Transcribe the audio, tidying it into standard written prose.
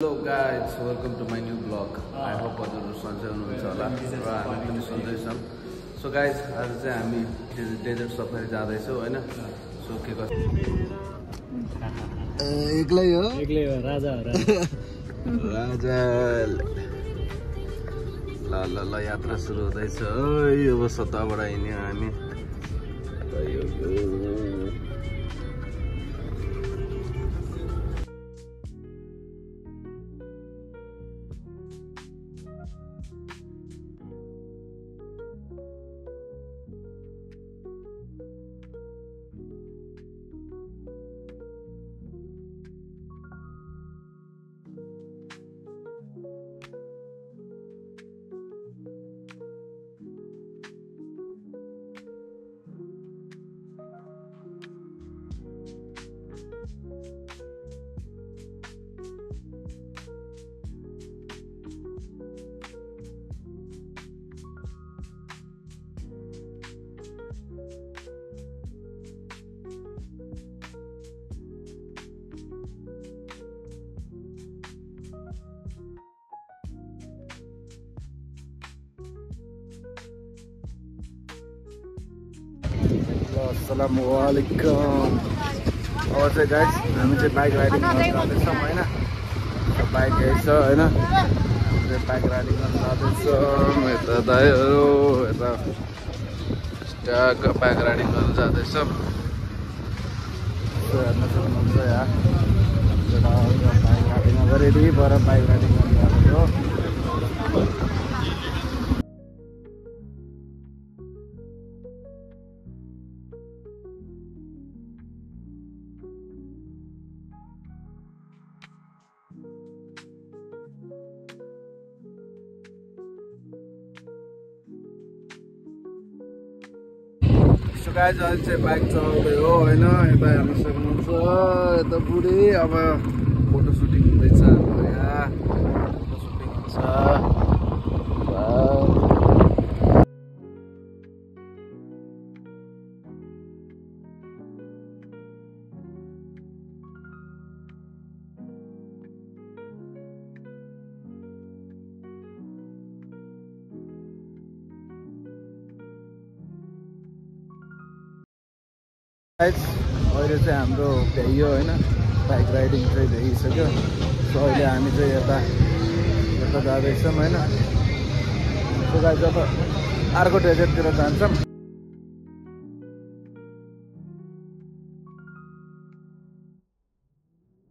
Hello guys, welcome to my new vlog. I hope हजुरहरु सन्चै हुनुहुन्छ होला र हामी पनि सन्चै छौं. So guys, आज चाहिँ हामी डेजर्ट सफारी जाँदै छौं हैन. सो के गर्छ एक्लै हो राजा राजा ल यात्रा सुरु हुँदैछ. अब सताबाट हिँड्यौं हामी. Assalamualaikum. अब चाहिँ गाइस हामी चाहिँ बाइक राइडिङ गर्न जाँदैछौँ हैन. बाइक रहेछ हैन. चाहिँ बाइक राइडिङ गर्न जाँदैछौँ. यता दाइहरु यता स्ट्याक बाइक राइडिङ गर्न जाँदैछौँ. हेर्न सक्नुहुन्छ यहाँ. बाइक राइडिङ रेडी भएर बाइक राइडिङ गर्न जाँदैछौँ. So guys, अहिले चाहिँ बाइक चलाउँदै हो हैन. यता हेर्न सक्नुहुन्छ यता बुढी अब फोटो सुटिङ हुँदैछ. हाम्रो यहाँ फोटो सुटिङ हुन्छ. अहिले चाहिँ हाम्रो भ्याइयो हैन. बाइक राइडिङ चाहिँ भ्याइसक्यो. सो अहिले हामी चाहिँ यता जाँदैछौँ हैन. सो गाइस अब अर्को डेजर्टतिर जान्छौँ.